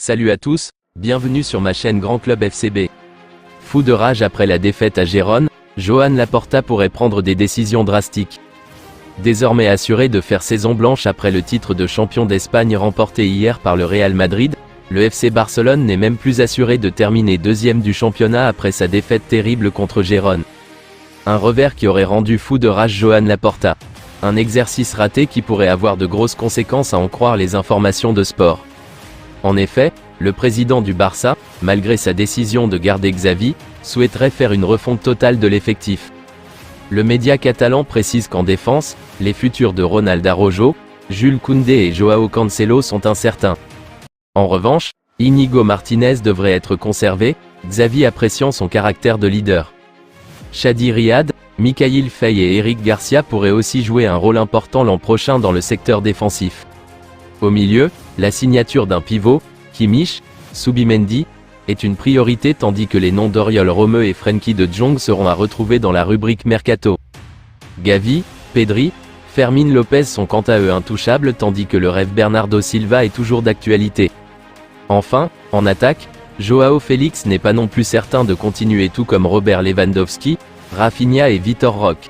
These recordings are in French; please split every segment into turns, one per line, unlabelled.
Salut à tous, bienvenue sur ma chaîne Grand Club FCB. Fou de rage après la défaite à Gérone, Joan Laporta pourrait prendre des décisions drastiques. Désormais assuré de faire saison blanche après le titre de champion d'Espagne remporté hier par le Real Madrid, le FC Barcelone n'est même plus assuré de terminer deuxième du championnat après sa défaite terrible contre Gérone. Un revers qui aurait rendu fou de rage Joan Laporta. Un exercice raté qui pourrait avoir de grosses conséquences à en croire les informations de sport. En effet, le président du Barça, malgré sa décision de garder Xavi, souhaiterait faire une refonte totale de l'effectif. Le média catalan précise qu'en défense, les futurs de Ronald Araujo, Jules Koundé et Joao Cancelo sont incertains. En revanche, Íñigo Martínez devrait être conservé, Xavi appréciant son caractère de leader. Chadi Riad, Mikayil Faye et Eric Garcia pourraient aussi jouer un rôle important l'an prochain dans le secteur défensif. Au milieu, la signature d'un pivot, Kimmich, Zubimendi, est une priorité tandis que les noms d'Oriol Romeu et Frenkie de Jong seront à retrouver dans la rubrique Mercato. Gavi, Pedri, Fermín López sont quant à eux intouchables tandis que le rêve Bernardo Silva est toujours d'actualité. Enfin, en attaque, Joao Félix n'est pas non plus certain de continuer tout comme Robert Lewandowski, Rafinha et Vitor Roque.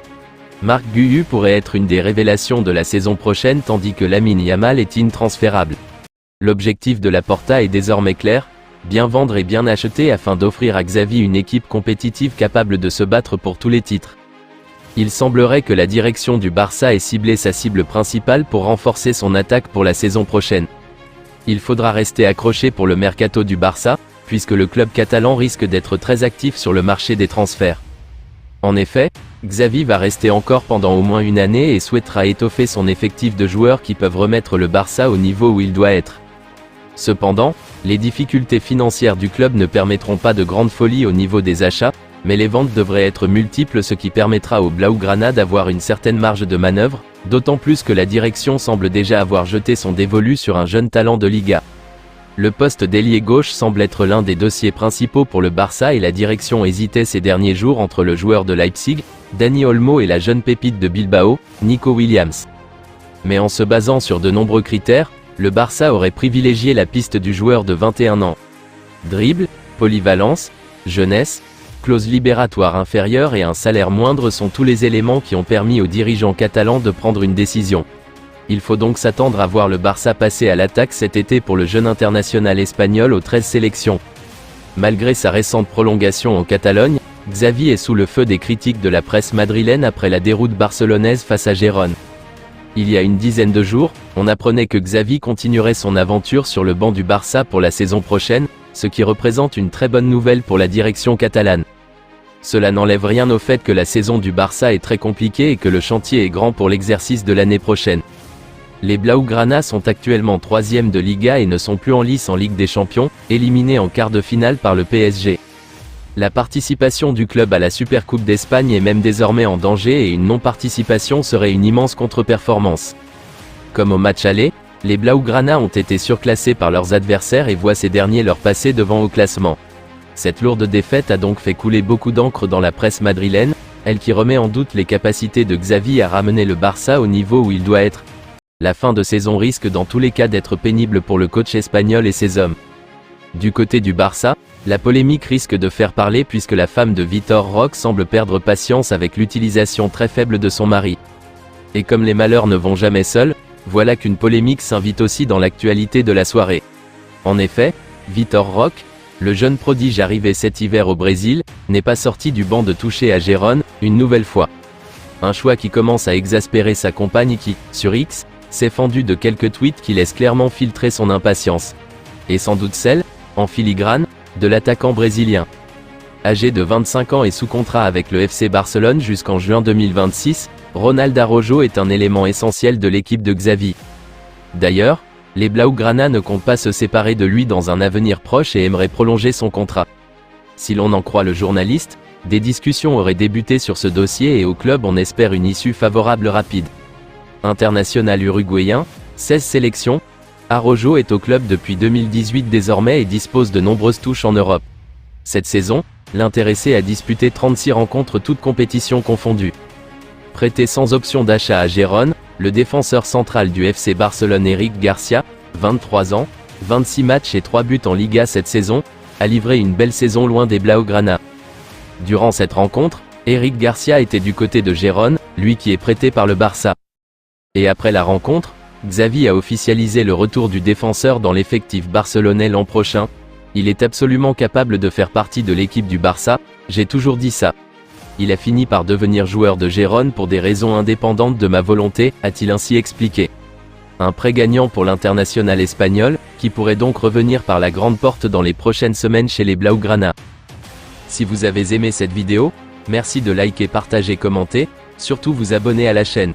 Marc Guiu pourrait être une des révélations de la saison prochaine tandis que Lamine Yamal est intransférable. L'objectif de Laporta est désormais clair, bien vendre et bien acheter afin d'offrir à Xavi une équipe compétitive capable de se battre pour tous les titres. Il semblerait que la direction du Barça ait ciblé sa cible principale pour renforcer son attaque pour la saison prochaine. Il faudra rester accroché pour le mercato du Barça, puisque le club catalan risque d'être très actif sur le marché des transferts. En effet, Xavi va rester encore pendant au moins une année et souhaitera étoffer son effectif de joueurs qui peuvent remettre le Barça au niveau où il doit être. Cependant, les difficultés financières du club ne permettront pas de grandes folies au niveau des achats, mais les ventes devraient être multiples ce qui permettra au Blaugrana d'avoir une certaine marge de manœuvre, d'autant plus que la direction semble déjà avoir jeté son dévolu sur un jeune talent de Liga. Le poste d'ailier gauche semble être l'un des dossiers principaux pour le Barça et la direction hésitait ces derniers jours entre le joueur de Leipzig, Dani Olmo et la jeune pépite de Bilbao, Nico Williams. Mais en se basant sur de nombreux critères, le Barça aurait privilégié la piste du joueur de 21 ans. Dribble, polyvalence, jeunesse, clause libératoire inférieure et un salaire moindre sont tous les éléments qui ont permis aux dirigeants catalans de prendre une décision. Il faut donc s'attendre à voir le Barça passer à l'attaque cet été pour le jeune international espagnol aux 13 sélections. Malgré sa récente prolongation en Catalogne, Xavi est sous le feu des critiques de la presse madrilène après la déroute barcelonaise face à Gérone. Il y a une dizaine de jours, on apprenait que Xavi continuerait son aventure sur le banc du Barça pour la saison prochaine, ce qui représente une très bonne nouvelle pour la direction catalane. Cela n'enlève rien au fait que la saison du Barça est très compliquée et que le chantier est grand pour l'exercice de l'année prochaine. Les Blaugrana sont actuellement 3e de Liga et ne sont plus en lice en Ligue des Champions, éliminés en quart de finale par le PSG. La participation du club à la Supercoupe d'Espagne est même désormais en danger et une non-participation serait une immense contre-performance. Comme au match aller, les Blaugrana ont été surclassés par leurs adversaires et voient ces derniers leur passer devant au classement. Cette lourde défaite a donc fait couler beaucoup d'encre dans la presse madrilène, elle qui remet en doute les capacités de Xavi à ramener le Barça au niveau où il doit être. La fin de saison risque dans tous les cas d'être pénible pour le coach espagnol et ses hommes. Du côté du Barça, la polémique risque de faire parler puisque la femme de Vitor Roque semble perdre patience avec l'utilisation très faible de son mari. Et comme les malheurs ne vont jamais seuls, voilà qu'une polémique s'invite aussi dans l'actualité de la soirée. En effet, Vitor Roque, le jeune prodige arrivé cet hiver au Brésil, n'est pas sorti du banc de toucher à Gérone, une nouvelle fois. Un choix qui commence à exaspérer sa compagne qui, sur X, s'est fendu de quelques tweets qui laissent clairement filtrer son impatience. Et sans doute celle, en filigrane, de l'attaquant brésilien. Âgé de 25 ans et sous contrat avec le FC Barcelone jusqu'en juin 2026, Ronald Araujo est un élément essentiel de l'équipe de Xavi. D'ailleurs, les Blaugrana ne comptent pas se séparer de lui dans un avenir proche et aimeraient prolonger son contrat. Si l'on en croit le journaliste, des discussions auraient débuté sur ce dossier et au club on espère une issue favorable rapide. International uruguayen, 16 sélections, Araujo est au club depuis 2018 désormais et dispose de nombreuses touches en Europe. Cette saison, l'intéressé a disputé 36 rencontres toutes compétitions confondues. Prêté sans option d'achat à Gérone, le défenseur central du FC Barcelone Eric Garcia, 23 ans, 26 matchs et 3 buts en Liga cette saison, a livré une belle saison loin des Blaugrana. Durant cette rencontre, Eric Garcia était du côté de Gérone, lui qui est prêté par le Barça. Et après la rencontre, Xavi a officialisé le retour du défenseur dans l'effectif barcelonais l'an prochain. Il est absolument capable de faire partie de l'équipe du Barça, j'ai toujours dit ça. Il a fini par devenir joueur de Gérone pour des raisons indépendantes de ma volonté, a-t-il ainsi expliqué. Un prêt gagnant pour l'international espagnol, qui pourrait donc revenir par la grande porte dans les prochaines semaines chez les Blaugrana. Si vous avez aimé cette vidéo, merci de liker, partager, commenter, surtout vous abonner à la chaîne.